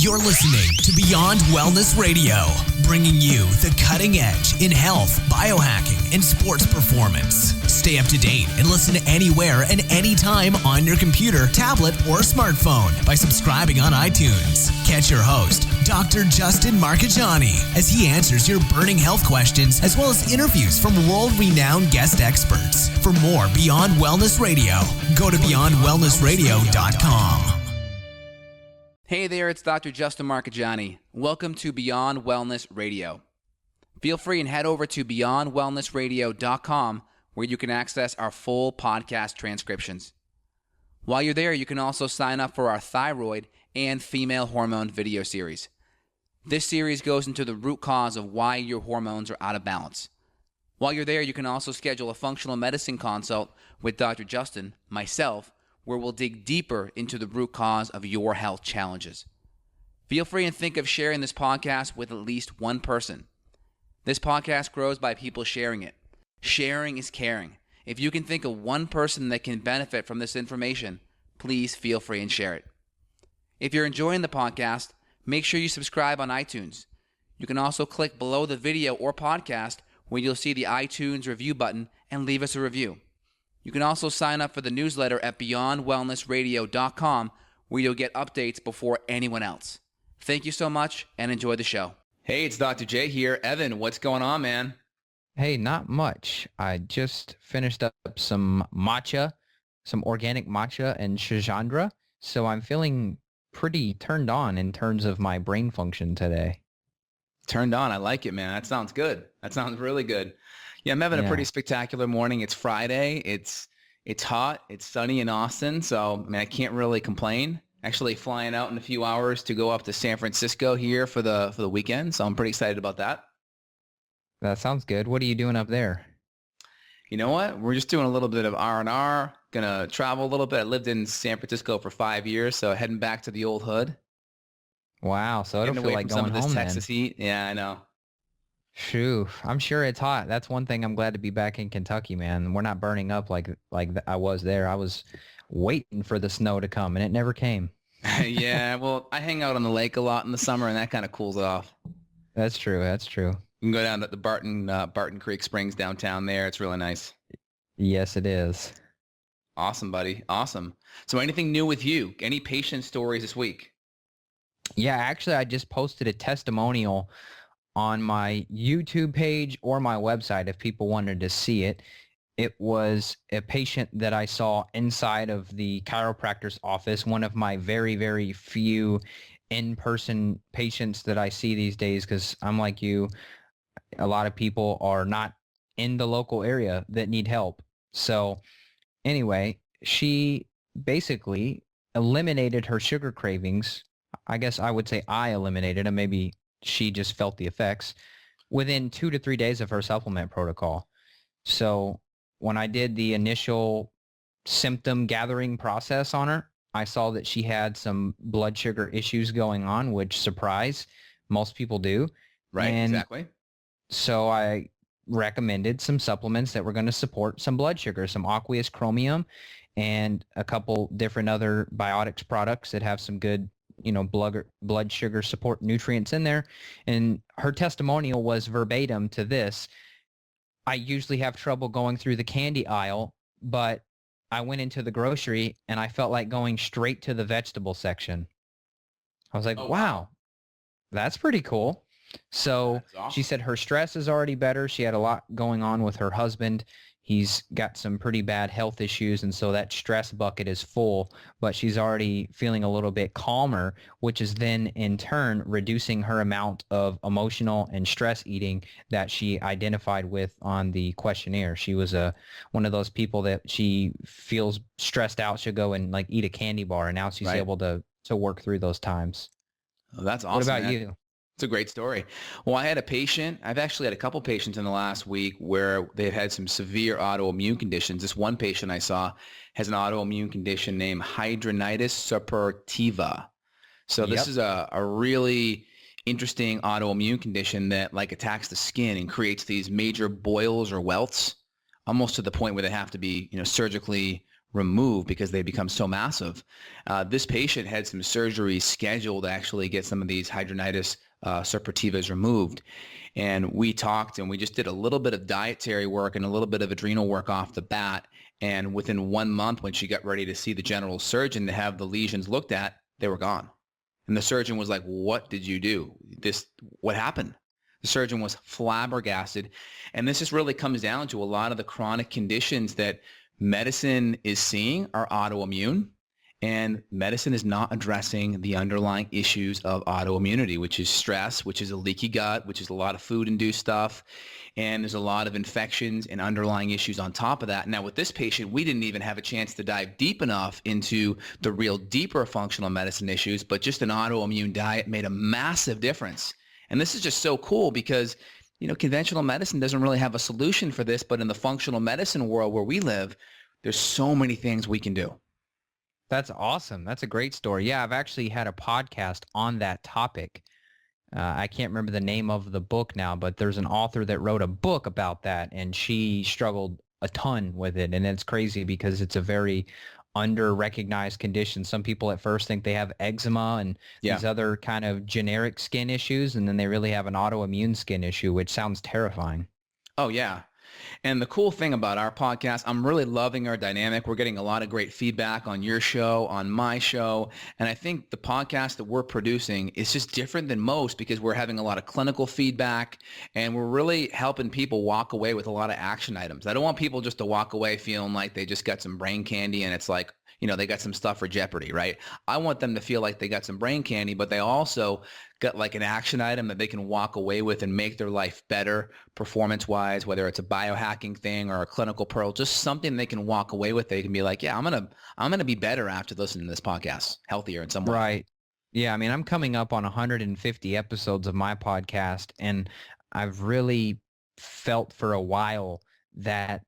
You're listening to Beyond Wellness Radio, bringing you the cutting edge in health, biohacking, and sports performance. Stay up to date and listen anywhere and anytime on your computer, tablet, or smartphone by subscribing on iTunes. Catch your host, Dr. Justin Marchegiani, as he answers your burning health questions as well as interviews from world-renowned guest experts. For more Beyond Wellness Radio, go to beyondwellnessradio.com. Hey there, it's Dr. Justin Marchegiani. Welcome to Beyond Wellness Radio. Feel free and head over to beyondwellnessradio.com where you can access our full podcast transcriptions. While you're there, you can also sign up for our thyroid and female hormone video series. This series goes into the root cause of why your hormones are out of balance. While you're there, you can also schedule a functional medicine consult with Dr. Justin, myself, where we'll dig deeper into the root cause of your health challenges. Feel free and think of sharing this podcast with at least one person. This podcast grows by people sharing it. Sharing is caring. If you can think of one person that can benefit from this information, please feel free and share it. If you're enjoying the podcast, make sure you subscribe on iTunes. You can also click below the video or podcast where you'll see the iTunes review button and leave us a review. You can also sign up for the newsletter at beyondwellnessradio.com where you'll get updates before anyone else. Thank you so much and enjoy the show. Hey, it's Dr. J here. Evan, what's going on, man? Hey, not much. I just finished up some matcha, some organic matcha and Shajandra, so I'm feeling pretty turned on in terms of my brain function today. Turned on. I like it, man. That sounds good. That sounds really good. Yeah, I'm having a pretty spectacular morning. It's Friday. It's hot. It's sunny in Austin, so I can't really complain. Actually flying out in a few hours to go up to San Francisco here for the weekend, so I'm pretty excited about that. That sounds good. What are you doing up there? You know what? We're just doing a little bit of R&R. Gonna travel a little bit. I lived in San Francisco for 5 years, so heading back to the old hood. Wow, so it'll feel like going home then. Some of this Texas heat. Yeah, I know. Phew, I'm sure it's hot. That's one thing I'm glad to be back in Kentucky, man. We're not burning up like I was there. I was waiting for the snow to come, and it never came. Yeah, well, I hang out on the lake a lot in the summer, and that kind of cools it off. That's true. That's true. You can go down to the Barton Creek Springs downtown there. It's really nice. Yes, it is. Awesome, buddy. Awesome. So anything new with you? Any patient stories this week? Yeah, actually, I just posted a testimonial on my YouTube page or my website if people wanted to see it. It was a patient that I saw inside of the chiropractor's office, one of my very, very few in-person patients that I see these days because I'm like you, a lot of people are not in the local area that need help. So anyway, she basically eliminated her sugar cravings. I guess I would say I eliminated them. Maybe she just felt the effects within 2 to 3 days of her supplement protocol. So when I did the initial symptom gathering process on her, I saw that she had some blood sugar issues going on, which surprise, most people do. Right, and exactly. So I recommended some supplements that were going to support some blood sugar, some aqueous chromium and a couple different other biotics products that have some good blood sugar support nutrients in there. And her testimonial was verbatim to this. I usually have trouble going through the candy aisle, but I went into the grocery and I felt like going straight to the vegetable section. I was like, wow, that's pretty cool. So awesome. She said her stress is already better. She had a lot going on with her husband. He's got some pretty bad health issues, and so that stress bucket is full, but she's already feeling a little bit calmer, which is then in turn reducing her amount of emotional and stress eating that she identified with on the questionnaire. She was one of those people that she feels stressed out, she'll go and eat a candy bar, and now she's able to work through those times. Oh, that's awesome. What about man. you? It's a great story. Well, I've actually had a couple patients in the last week where they've had some severe autoimmune conditions. This one patient I saw has an autoimmune condition named hidradenitis suppurativa. So this is a really interesting autoimmune condition that attacks the skin and creates these major boils or welts, almost to the point where they have to be, surgically removed because they become so massive. This patient had some surgeries scheduled to actually get some of these hidradenitis suppurativas removed. And we talked and we just did a little bit of dietary work and a little bit of adrenal work off the bat. And within 1 month, when she got ready to see the general surgeon to have the lesions looked at, they were gone. And the surgeon was like, "What did you do? What happened?" The surgeon was flabbergasted. And this just really comes down to a lot of the chronic conditions that medicine is seeing are autoimmune. And medicine is not addressing the underlying issues of autoimmunity, which is stress, which is a leaky gut, which is a lot of food-induced stuff. And there's a lot of infections and underlying issues on top of that. Now, with this patient, we didn't even have a chance to dive deep enough into the real deeper functional medicine issues, but just an autoimmune diet made a massive difference. And this is just so cool because, conventional medicine doesn't really have a solution for this, but in the functional medicine world where we live, there's so many things we can do. That's awesome. That's a great story. Yeah, I've actually had a podcast on that topic. I can't remember the name of the book now, but there's an author that wrote a book about that, and she struggled a ton with it. And it's crazy because it's a very under-recognized condition. Some people at first think they have eczema and these other kind of generic skin issues, and then they really have an autoimmune skin issue, which sounds terrifying. Oh, yeah. And the cool thing about our podcast, I'm really loving our dynamic. We're getting a lot of great feedback on your show, on my show. And I think the podcast that we're producing is just different than most because we're having a lot of clinical feedback and we're really helping people walk away with a lot of action items. I don't want people just to walk away feeling like they just got some brain candy and it's like, they got some stuff for Jeopardy, right? I want them to feel like they got some brain candy, but they also got like an action item that they can walk away with and make their life better performance-wise, whether it's a biohacking thing or a clinical pearl, just something they can walk away with. They can be like, yeah, I'm gonna be better after listening to this podcast, healthier in some way. Right. Yeah, I mean, I'm coming up on 150 episodes of my podcast, and I've really felt for a while that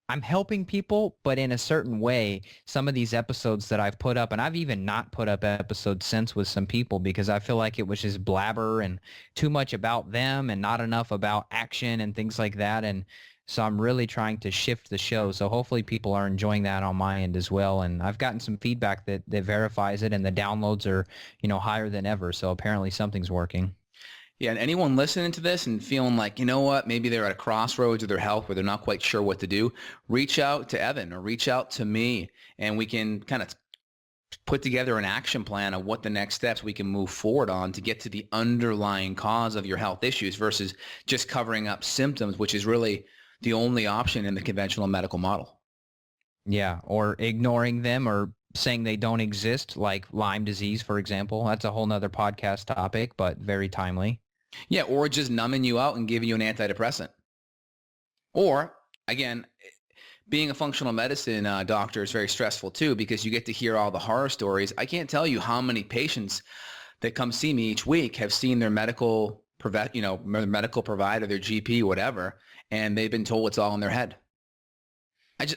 I'm helping people, but in a certain way, some of these episodes that I've put up, and I've even not put up episodes since with some people because I feel like it was just blabber and too much about them and not enough about action and things like that. And so I'm really trying to shift the show. So hopefully people are enjoying that on my end as well. And I've gotten some feedback that verifies it and the downloads are, higher than ever. So apparently something's working. Yeah, and anyone listening to this and feeling like, you know what, maybe they're at a crossroads of their health where they're not quite sure what to do, reach out to Evan or reach out to me, and we can kind of put together an action plan of what the next steps we can move forward on to get to the underlying cause of your health issues versus just covering up symptoms, which is really the only option in the conventional medical model. Yeah, or ignoring them or saying they don't exist, like Lyme disease, for example. That's a whole nother podcast topic, but very timely. Yeah, or just numbing you out and giving you an antidepressant. Or, again, being a functional medicine doctor is very stressful too because you get to hear all the horror stories. I can't tell you how many patients that come see me each week have seen their medical provider, their GP, whatever, and they've been told it's all in their head.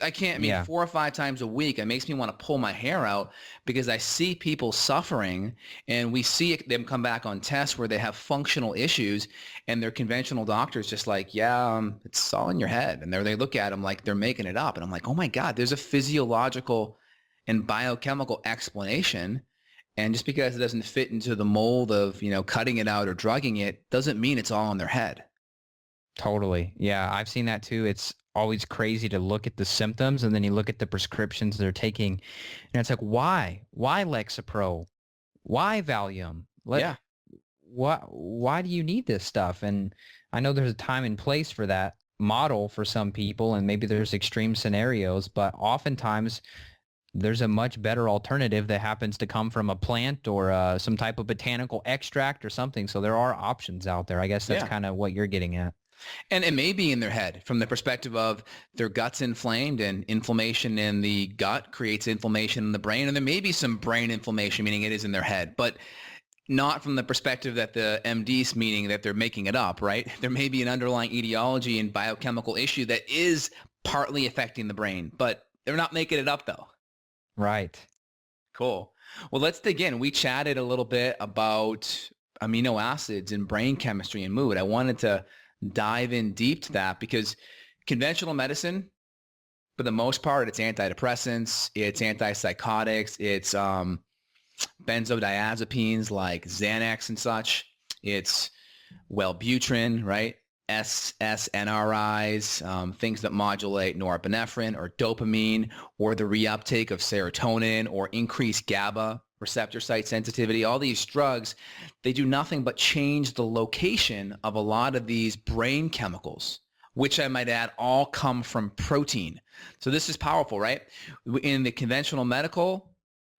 I can't, 4 or 5 times a week, it makes me want to pull my hair out because I see people suffering and we see them come back on tests where they have functional issues and their conventional doctor's just like, it's all in your head. And they look at them like they're making it up. And I'm like, oh my God, there's a physiological and biochemical explanation. And just because it doesn't fit into the mold of, cutting it out or drugging it doesn't mean it's all in their head. Totally. Yeah, I've seen that too. It's always crazy to look at the symptoms and then you look at the prescriptions they're taking and it's like, why Lexapro? Why Valium? Why do you need this stuff? And I know there's a time and place for that model for some people and maybe there's extreme scenarios, but oftentimes there's a much better alternative that happens to come from a plant or some type of botanical extract or something. So there are options out there. I guess that's kind of what you're getting at. And it may be in their head from the perspective of their gut's inflamed and inflammation in the gut creates inflammation in the brain. And there may be some brain inflammation, meaning it is in their head, but not from the perspective that the MD's meaning that they're making it up, right? There may be an underlying etiology and biochemical issue that is partly affecting the brain, but they're not making it up though. Right. Cool. Well, let's dig in. We chatted a little bit about amino acids and brain chemistry and mood. I wanted to dive in deep to that because conventional medicine for the most part, it's antidepressants, it's antipsychotics, it's benzodiazepines like Xanax and such. It's Wellbutrin, right? SSRIs, things that modulate norepinephrine or dopamine, or the reuptake of serotonin, or increase GABA receptor site sensitivity. All these drugs, they do nothing but change the location of a lot of these brain chemicals, which I might add all come from protein. So this is powerful, right? In the conventional medical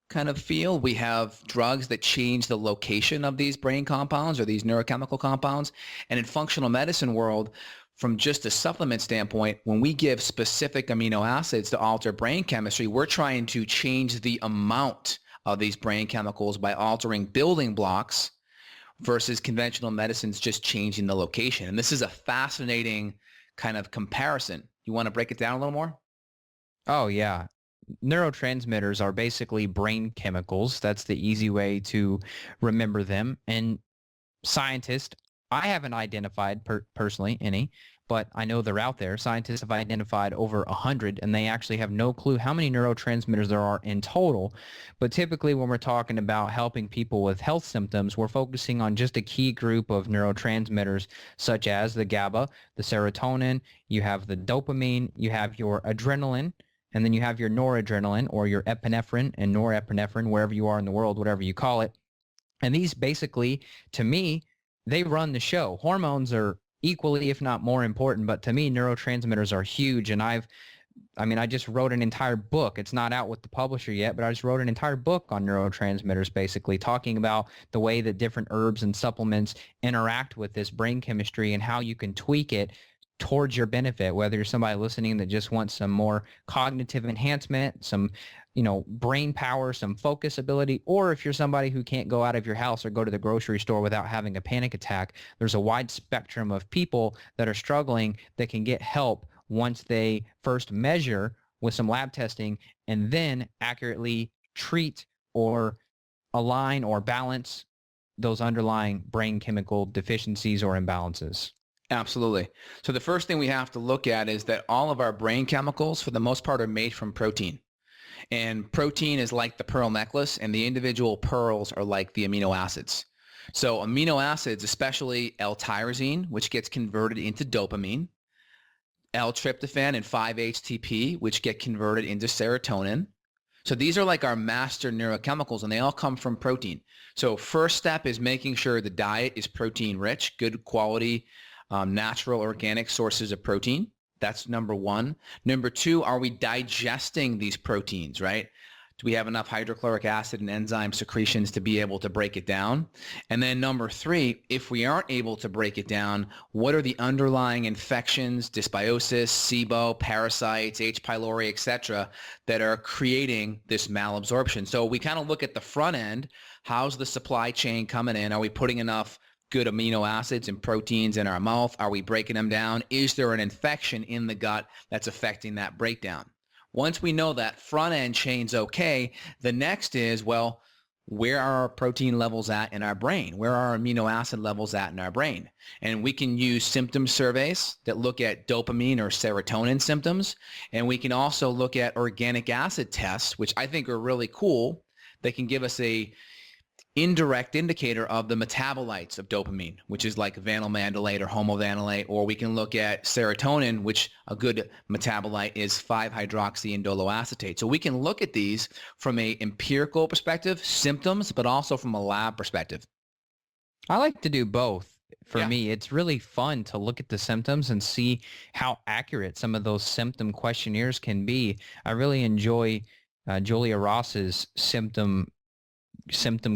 kind of field, we have drugs that change the location of these brain compounds or these neurochemical compounds. And in functional medicine world, from just a supplement standpoint, when we give specific amino acids to alter brain chemistry, we're trying to change the amount of these brain chemicals by altering building blocks versus conventional medicines just changing the location. And this is a fascinating kind of comparison. You want to break it down a little more? Oh, yeah. Neurotransmitters are basically brain chemicals. That's the easy way to remember them. And scientists, I haven't identified personally any, but I know they're out there. Scientists have identified over 100, and they actually have no clue how many neurotransmitters there are in total. But typically when we're talking about helping people with health symptoms, we're focusing on just a key group of neurotransmitters, such as the GABA, the serotonin, you have the dopamine, you have your adrenaline, and then you have your noradrenaline or your epinephrine and norepinephrine, wherever you are in the world, whatever you call it. And these basically, to me, they run the show. Hormones are equally, if not more important, but to me, neurotransmitters are huge. And I just wrote an entire book. It's not out with the publisher yet, but I just wrote an entire book on neurotransmitters, basically talking about the way that different herbs and supplements interact with this brain chemistry and how you can tweak it towards your benefit, whether you're somebody listening that just wants some more cognitive enhancement, some, brain power, some focus ability, or if you're somebody who can't go out of your house or go to the grocery store without having a panic attack. There's a wide spectrum of people that are struggling that can get help once they first measure with some lab testing and then accurately treat or align or balance those underlying brain chemical deficiencies or imbalances. Absolutely. So the first thing we have to look at is that all of our brain chemicals, for the most part, are made from protein. And protein is like the pearl necklace, and the individual pearls are like the amino acids. So amino acids, especially L-tyrosine, which gets converted into dopamine, L-tryptophan and 5-HTP, which get converted into serotonin. So these are like our master neurochemicals, and they all come from protein. So first step is making sure the diet is protein rich, good quality, natural organic sources of protein. That's number one. Number two, are we digesting these proteins, right? Do we have enough hydrochloric acid and enzyme secretions to be able to break it down? And then number three, if we aren't able to break it down, what are the underlying infections, dysbiosis, SIBO, parasites, H. pylori, etc., that are creating this malabsorption? So we kind of look at the front end. How's the supply chain coming in? Are we putting enough good amino acids and proteins in our mouth? Are we breaking them down? Is there an infection in the gut that's affecting that breakdown? Once we know that front end chain's okay, the next is, well, where are our protein levels at in our brain? Where are our amino acid levels at in our brain? And we can use symptom surveys that look at dopamine or serotonin symptoms. And we can also look at organic acid tests, which I think are really cool. They can give us a indirect indicator of the metabolites of dopamine, which is like vanilmandelate or homovanillate, or we can look at serotonin, which a good metabolite is 5-hydroxyindoloacetate. So we can look at these from a empirical perspective, symptoms, but also from a lab perspective. I like to do both. For Yeah. me, it's really fun to look at the symptoms and see how accurate some of those symptom questionnaires can be. I really enjoy Julia Ross's symptom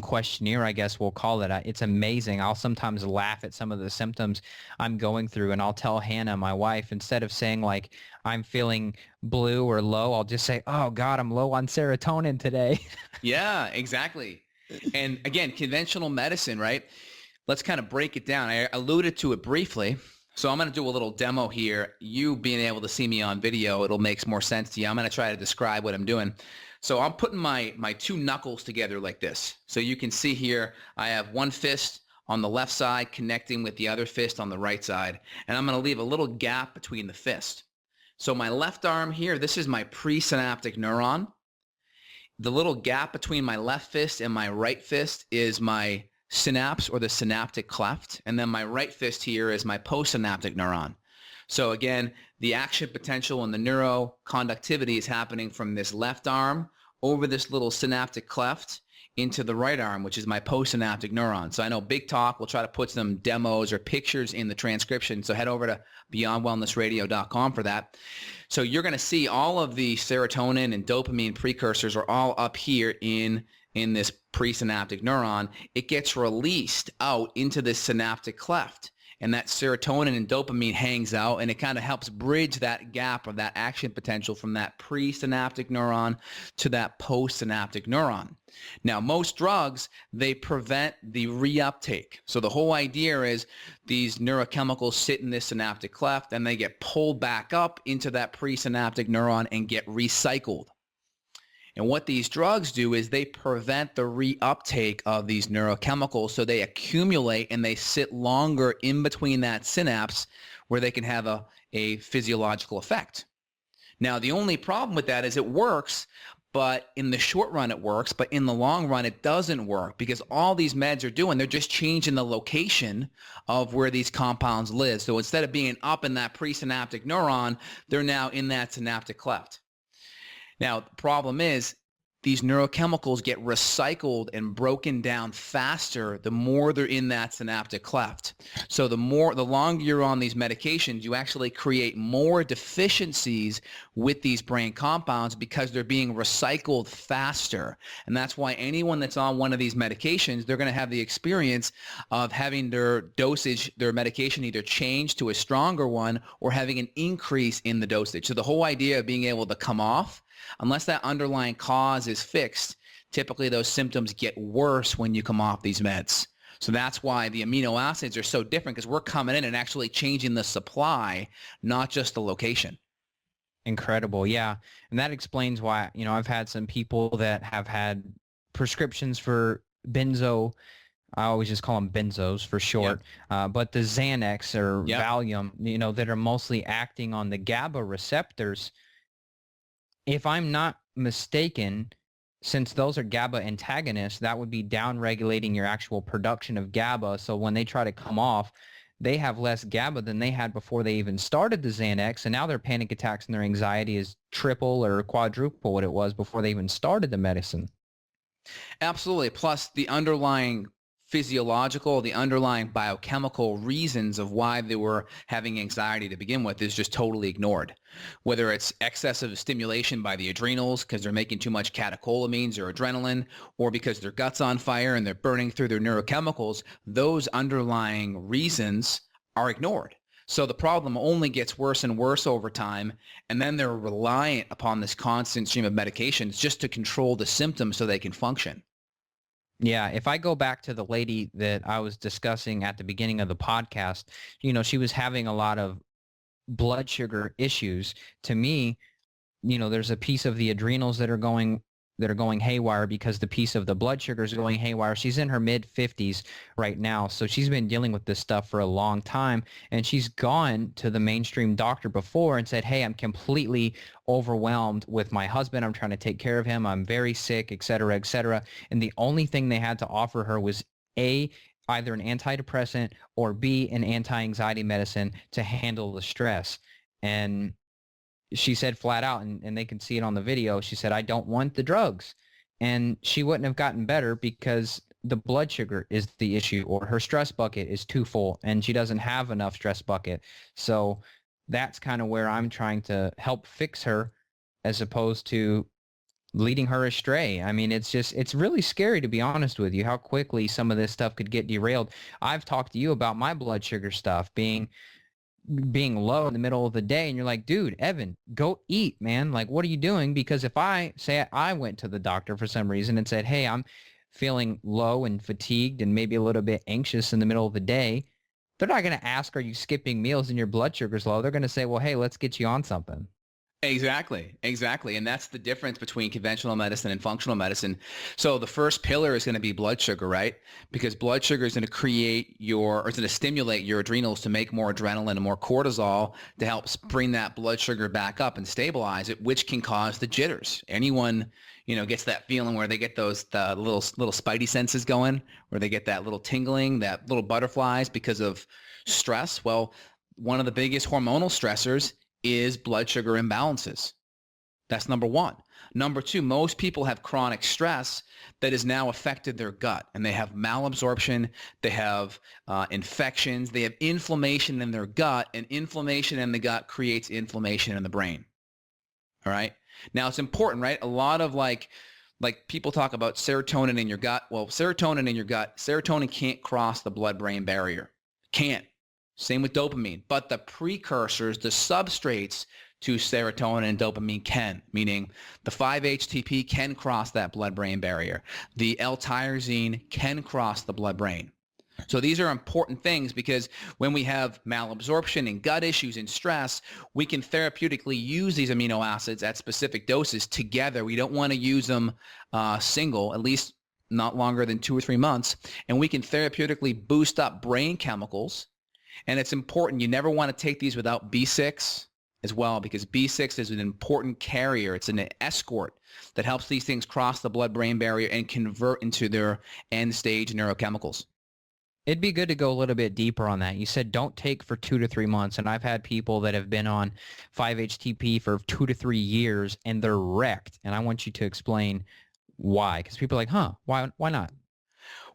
questionnaire, I guess we'll call it. It's amazing. I'll sometimes laugh at some of the symptoms I'm going through, and I'll tell Hannah, my wife, instead of saying like I'm feeling blue or low, I'll just say, oh God, I'm low on serotonin today. Yeah, exactly. And again, conventional medicine, right? Let's kind of break it down. I alluded to it briefly. So I'm going to do a little demo here. You being able to see me on video, it'll make more sense to you. I'm going to try to describe what I'm doing. So I'm putting my two knuckles together like this. So you can see here, I have one fist on the left side connecting with the other fist on the right side. And I'm going to leave a little gap between the fist. So my left arm here, this is my presynaptic neuron. The little gap between my left fist and my right fist is my synapse or the synaptic cleft. And then my right fist here is my postsynaptic neuron. So again, the action potential and the neuro conductivity is happening from this left arm over this little synaptic cleft into the right arm, which is my postsynaptic neuron. So I know Big Talk will try to put some demos or pictures in the transcription. So head over to beyondwellnessradio.com for that. So you're going to see all of the serotonin and dopamine precursors are all up here in this presynaptic neuron. It gets released out into this synaptic cleft. And that serotonin and dopamine hangs out, and it kind of helps bridge that gap of that action potential from that presynaptic neuron to that postsynaptic neuron. Now, most drugs, they prevent the reuptake. So the whole idea is these neurochemicals sit in this synaptic cleft, and they get pulled back up into that presynaptic neuron and get recycled. And what these drugs do is they prevent the reuptake of these neurochemicals, so they accumulate and they sit longer in between that synapse where they can have a physiological effect. Now, the only problem with that is it works, but in the short run it works, but in the long run it doesn't work, because all these meds are doing, they're just changing the location of where these compounds live. So instead of being up in that presynaptic neuron, they're now in that synaptic cleft. Now, the problem is these neurochemicals get recycled and broken down faster the more they're in that synaptic cleft. So the longer you're on these medications, you actually create more deficiencies with these brain compounds because they're being recycled faster. And that's why anyone that's on one of these medications, they're going to have the experience of having their dosage, their medication either change to a stronger one or having an increase in the dosage. So the whole idea of being able to come off, unless that underlying cause is fixed, typically those symptoms get worse when you come off these meds. So that's why the amino acids are so different, because we're coming in and actually changing the supply, not just the location. Incredible. Yeah. And that explains why, I've had some people that have had prescriptions for benzo. I always just call them benzos for short. Yep. But the Xanax or Valium, that are mostly acting on the GABA receptors. If I'm not mistaken, since those are GABA antagonists, that would be downregulating your actual production of GABA. So when they try to come off, they have less GABA than they had before they even started the Xanax. And now their panic attacks and their anxiety is triple or quadruple what it was before they even started the medicine. Absolutely. Plus the underlying physiological, the underlying biochemical reasons of why they were having anxiety to begin with is just totally ignored. Whether it's excessive stimulation by the adrenals because they're making too much catecholamines or adrenaline, or because their gut's on fire and they're burning through their neurochemicals, those underlying reasons are ignored. So the problem only gets worse and worse over time, and then they're reliant upon this constant stream of medications just to control the symptoms so they can function. Yeah, if I go back to the lady that I was discussing at the beginning of the podcast, she was having a lot of blood sugar issues. To me, there's a piece of the adrenals that are going haywire because the piece of the blood sugar is going haywire. She's in her mid-50s right now, so she's been dealing with this stuff for a long time, and she's gone to the mainstream doctor before and said, hey, I'm completely overwhelmed with my husband. I'm trying to take care of him. I'm very sick, et cetera, et cetera. And the only thing they had to offer her was A, either an antidepressant, or B, an anti-anxiety medicine to handle the stress. And she said flat out, and they can see it on the video, she said, I don't want the drugs. And she wouldn't have gotten better because the blood sugar is the issue, or her stress bucket is too full and she doesn't have enough stress bucket. So that's kind of where I'm trying to help fix her, as opposed to leading her astray. I mean, it's really scary, to be honest with you, how quickly some of this stuff could get derailed. I've talked to you about my blood sugar stuff being low in the middle of the day, and you're like, dude, Evan, go eat, man. Like, what are you doing? Because if I went to the doctor for some reason and said, hey, I'm feeling low and fatigued and maybe a little bit anxious in the middle of the day, they're not going to ask, are you skipping meals and your blood sugar's low? They're going to say, well, hey, let's get you on something. Exactly. And that's the difference between conventional medicine and functional medicine. So the first pillar is going to be blood sugar, right? Because blood sugar is going to it's going to stimulate your adrenals to make more adrenaline and more cortisol to help bring that blood sugar back up and stabilize it, which can cause the jitters. Anyone, gets that feeling where they get the little spidey senses going, where they get that little tingling, that little butterflies because of stress. Well, one of the biggest hormonal stressors is blood sugar imbalances. That's number one. Number two, most people have chronic stress that has now affected their gut, and they have malabsorption, they have infections, they have inflammation in their gut, and inflammation in the gut creates inflammation in the brain. All right? Now, it's important, right? A lot of like people talk about serotonin in your gut. Well, serotonin can't cross the blood-brain barrier. Can't. Same with dopamine. But the precursors, the substrates to serotonin and dopamine can, meaning the 5-HTP can cross that blood-brain barrier. The L-tyrosine can cross the blood-brain. So these are important things because when we have malabsorption and gut issues and stress, we can therapeutically use these amino acids at specific doses together. We don't want to use them single, at least not longer than 2 or 3 months. And we can therapeutically boost up brain chemicals. And it's important. You never want to take these without B6 as well, because B6 is an important carrier. It's an escort that helps these things cross the blood-brain barrier and convert into their end-stage neurochemicals. It'd be good to go a little bit deeper on that. You said don't take for 2 to 3 months, and I've had people that have been on 5-HTP for 2 to 3 years, and they're wrecked. And I want you to explain why, because people are like, why not?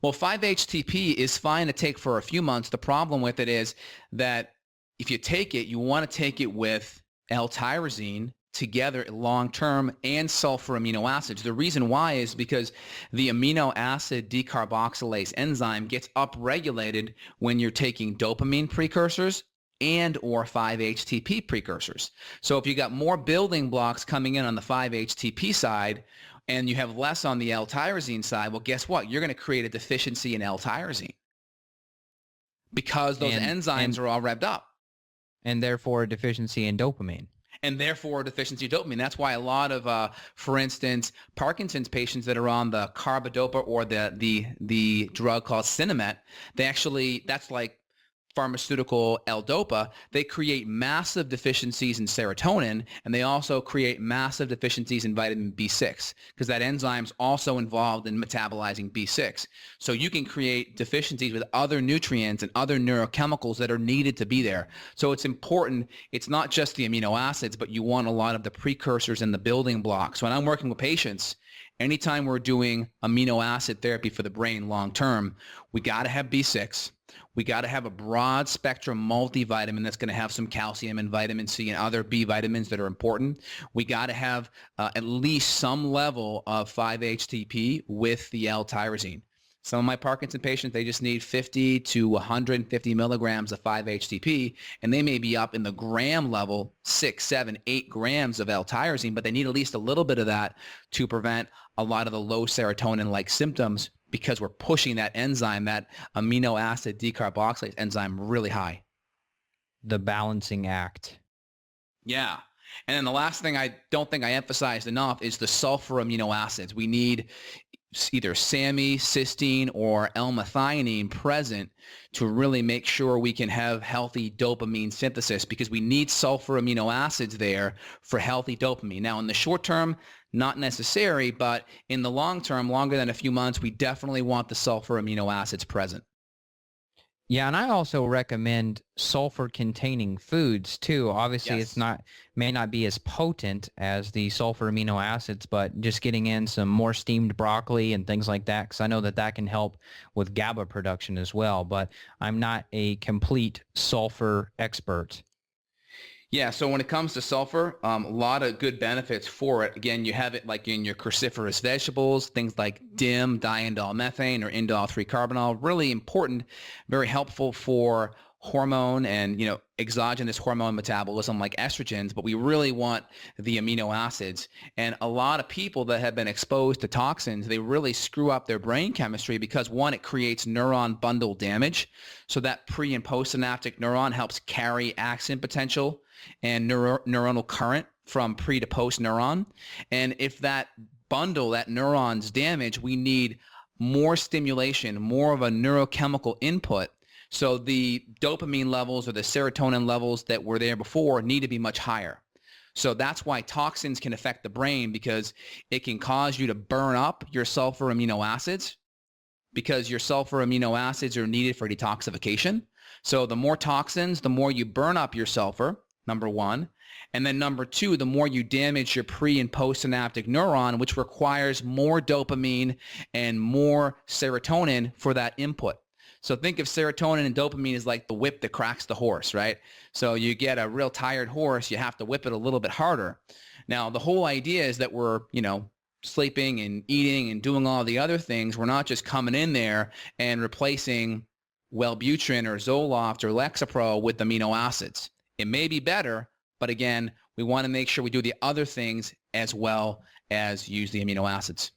Well, 5-HTP is fine to take for a few months. The problem with it is that if you take it, you want to take it with L-tyrosine together long-term and sulfur amino acids. The reason why is because the amino acid decarboxylase enzyme gets upregulated when you're taking dopamine precursors and or 5-HTP precursors. So if you got more building blocks coming in on the 5-HTP side and you have less on the L-tyrosine side, well, guess what? You're going to create a deficiency in L-tyrosine because those enzymes are all revved up. And therefore a deficiency in dopamine. And therefore a deficiency of dopamine. That's why a lot of, for instance, Parkinson's patients that are on the carbidopa or the drug called Sinemet, that's like pharmaceutical L-Dopa, they create massive deficiencies in serotonin, and they also create massive deficiencies in vitamin B6 because that enzyme's also involved in metabolizing B6. So you can create deficiencies with other nutrients and other neurochemicals that are needed to be there. So it's important. It's not just the amino acids, but you want a lot of the precursors and the building blocks. When I'm working with patients, anytime we're doing amino acid therapy for the brain long term, we got to have B6. We got to have a broad spectrum multivitamin that's going to have some calcium and vitamin C and other B vitamins that are important. We got to have at least some level of 5-HTP with the L-tyrosine. Some of my Parkinson patients, they just need 50 to 150 milligrams of 5-HTP, and they may be up in the gram level, 6, 7, 8 grams of L-tyrosine, but they need at least a little bit of that to prevent a lot of the low serotonin-like symptoms because we're pushing that enzyme, that amino acid decarboxylase enzyme, really high. The balancing act. Yeah. And then the last thing I don't think I emphasized enough is the sulfur amino acids. We need either SAMe, cysteine, or L-methionine present to really make sure we can have healthy dopamine synthesis because we need sulfur amino acids there for healthy dopamine. Now, in the short term, not necessary, but in the long term, longer than a few months, we definitely want the sulfur amino acids present. Yeah, and I also recommend sulfur-containing foods too. Obviously, Yes. may not be as potent as the sulfur amino acids, but just getting in some more steamed broccoli and things like that, because I know that can help with GABA production as well. But I'm not a complete sulfur expert. Yeah, so when it comes to sulfur, a lot of good benefits for it. Again, you have it like in your cruciferous vegetables, things like DIM, diindol methane, or indol 3-carbinol, really important, very helpful for hormone and, exogenous hormone metabolism like estrogens, but we really want the amino acids. And a lot of people that have been exposed to toxins, they really screw up their brain chemistry because one, it creates neuron bundle damage. So that pre and postsynaptic neuron helps carry axon potential and neuronal current from pre to post neuron. And if that bundle, that neuron's damaged, we need more stimulation, more of a neurochemical input. So the dopamine levels or the serotonin levels that were there before need to be much higher. So that's why toxins can affect the brain, because it can cause you to burn up your sulfur amino acids, because your sulfur amino acids are needed for detoxification. So the more toxins, the more you burn up your sulfur, number one. And then number two, the more you damage your pre and postsynaptic neuron, which requires more dopamine and more serotonin for that input. So think of serotonin and dopamine as like the whip that cracks the horse, right? So you get a real tired horse, you have to whip it a little bit harder. Now, the whole idea is that we're, sleeping and eating and doing all the other things. We're not just coming in there and replacing Wellbutrin or Zoloft or Lexapro with amino acids. It may be better, but again, we want to make sure we do the other things as well as use the amino acids.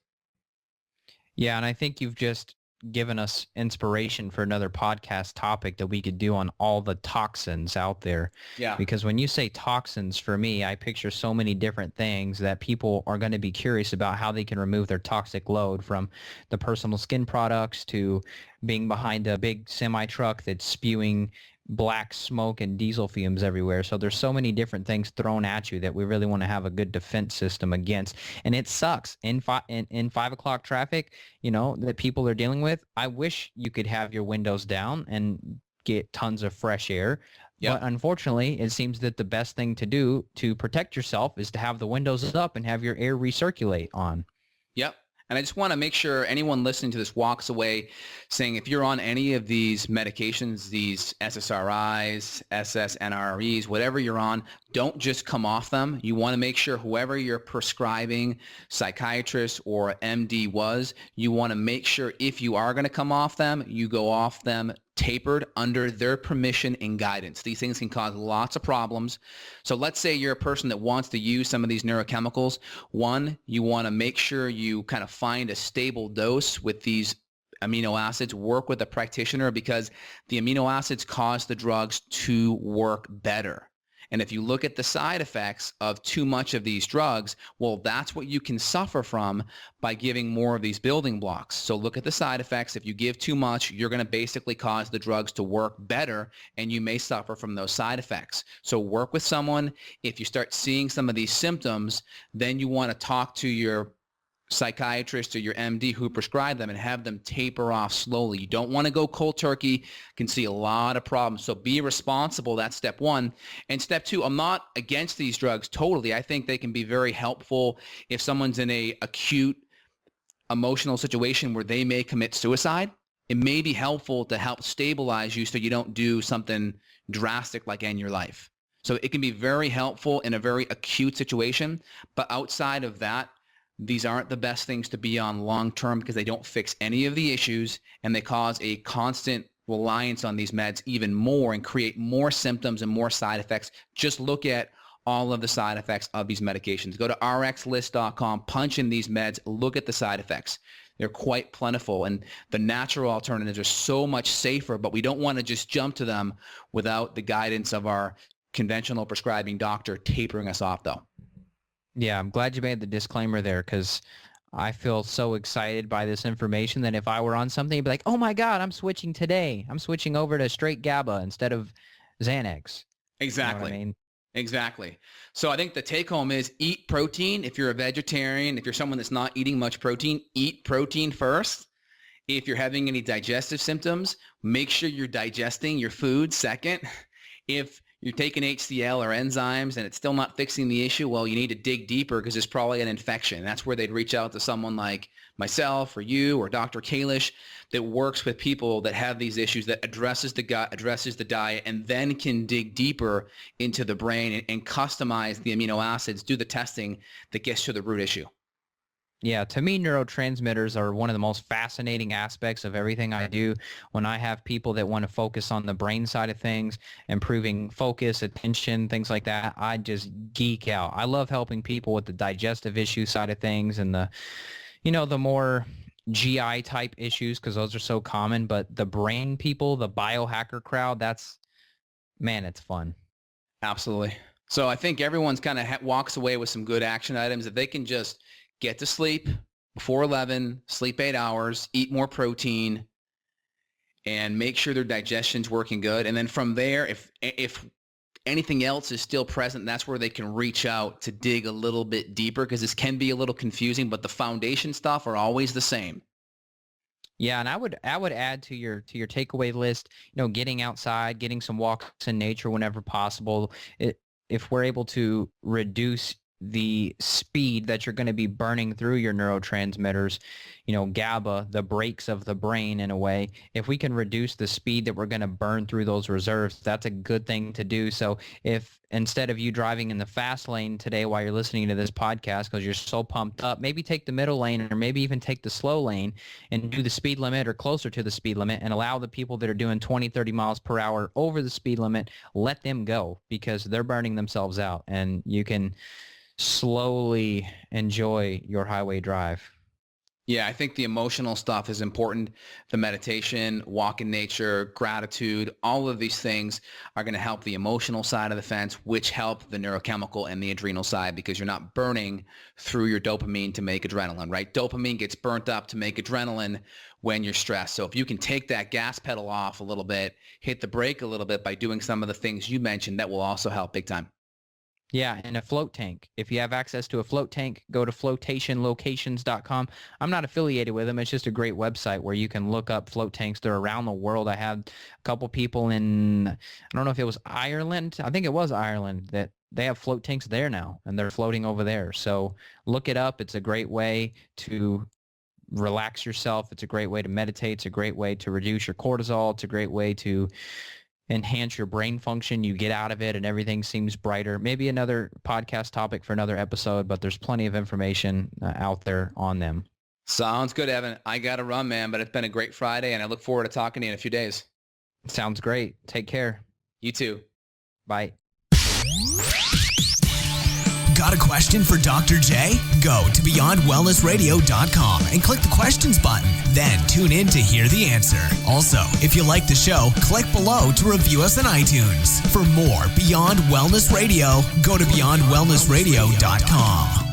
Yeah, and I think you've just given us inspiration for another podcast topic that we could do on all the toxins out there. Yeah. Because when you say toxins, for me, I picture so many different things that people are going to be curious about how they can remove their toxic load, from the personal skin products to being behind a big semi truck that's spewing black smoke and diesel fumes everywhere. So there's so many different things thrown at you that we really want to have a good defense system against. And it sucks in 5 o'clock traffic, that people are dealing with. I wish you could have your windows down and get tons of fresh air. Yep. But unfortunately, it seems that the best thing to do to protect yourself is to have the windows up and have your air recirculate on. Yep. And I just want to make sure anyone listening to this walks away saying, if you're on any of these medications, these SSRIs, SSNRIs, whatever you're on, don't just come off them. You want to make sure whoever your prescribing psychiatrist or MD was, you want to make sure if you are going to come off them, you go off them tapered under their permission and guidance. These things can cause lots of problems. So let's say you're a person that wants to use some of these neurochemicals. One, you want to make sure you kind of find a stable dose with these amino acids. Work with a practitioner, because the amino acids cause the drugs to work better. And if you look at the side effects of too much of these drugs, well, that's what you can suffer from by giving more of these building blocks. So look at the side effects. If you give too much, you're going to basically cause the drugs to work better, and you may suffer from those side effects. So work with someone. If you start seeing some of these symptoms, then you want to talk to your psychiatrist or your MD who prescribed them and have them taper off slowly. You don't want to go cold turkey. Can see a lot of problems. So be responsible. That's step one. And step two, I'm not against these drugs totally. I think they can be very helpful if someone's in a acute emotional situation where they may commit suicide. It may be helpful to help stabilize you so you don't do something drastic like end your life. So it can be very helpful in a very acute situation. But outside of that, these aren't the best things to be on long term, because they don't fix any of the issues, and they cause a constant reliance on these meds even more and create more symptoms and more side effects. Just look at all of the side effects of these medications. Go to rxlist.com, punch in these meds, look at the side effects. They're quite plentiful, and the natural alternatives are so much safer, but we don't want to just jump to them without the guidance of our conventional prescribing doctor tapering us off, though. Yeah, I'm glad you made the disclaimer there, because I feel so excited by this information that if I were on something, I'd be like, oh my God, I'm switching today. I'm switching over to straight GABA instead of Xanax. Exactly. You know what I mean? Exactly. So I think the take home is eat protein. If you're a vegetarian, if you're someone that's not eating much protein, eat protein first. If you're having any digestive symptoms, make sure you're digesting your food second. If you're taking HCl or enzymes and it's still not fixing the issue, well, you need to dig deeper, because there's probably an infection. That's where they'd reach out to someone like myself or you or Dr. Kalish that works with people that have these issues, that addresses the gut, addresses the diet, and then can dig deeper into the brain and customize the amino acids, do the testing that gets to the root issue. Yeah, to me, neurotransmitters are one of the most fascinating aspects of everything I do. When I have people that want to focus on the brain side of things, improving focus, attention, things like that, I just geek out. I love helping people with the digestive issue side of things and the more GI type issues, because those are so common. But the brain people, the biohacker crowd, it's fun. Absolutely. So I think everyone's kind of walks away with some good action items. If they can just get to sleep before 11, sleep 8 hours, eat more protein, and make sure their digestion's working good. And then from there, if anything else is still present, that's where they can reach out to dig a little bit deeper, because this can be a little confusing, but the foundation stuff are always the same. Yeah, and I would add to your takeaway list, getting outside, getting some walks in nature whenever possible. If we're able to reduce the speed that you're going to be burning through your neurotransmitters, GABA, the brakes of the brain in a way, if we can reduce the speed that we're going to burn through those reserves, that's a good thing to do. So if instead of you driving in the fast lane today while you're listening to this podcast because you're so pumped up, maybe take the middle lane or maybe even take the slow lane and do the speed limit or closer to the speed limit, and allow the people that are doing 20, 30 miles per hour over the speed limit, let them go, because they're burning themselves out, and you can slowly enjoy your highway drive. Yeah, I think the emotional stuff is important. The meditation, walk in nature, gratitude, all of these things are going to help the emotional side of the fence, which help the neurochemical and the adrenal side, because you're not burning through your dopamine to make adrenaline, right? Dopamine gets burnt up to make adrenaline when you're stressed. So if you can take that gas pedal off a little bit, hit the brake a little bit by doing some of the things you mentioned, that will also help big time. Yeah, and a float tank. If you have access to a float tank, go to flotationlocations.com. I'm not affiliated with them. It's just a great website where you can look up float tanks. They're around the world. I had a couple people in, I don't know if it was Ireland. I think it was Ireland, that they have float tanks there now, and they're floating over there. So look it up. It's a great way to relax yourself. It's a great way to meditate. It's a great way to reduce your cortisol. It's a great way to enhance your brain function. You get out of it and everything seems brighter. Maybe another podcast topic for another episode, but there's plenty of information out there on them. Sounds good, Evan. I got to run, man, but it's been a great Friday, and I look forward to talking to you in a few days. Sounds great. Take care. You too. Bye. Got a question for Dr. J? Go to beyondwellnessradio.com and click the questions button. Then tune in to hear the answer. Also, if you like the show, click below to review us on iTunes. For more Beyond Wellness Radio, go to beyondwellnessradio.com.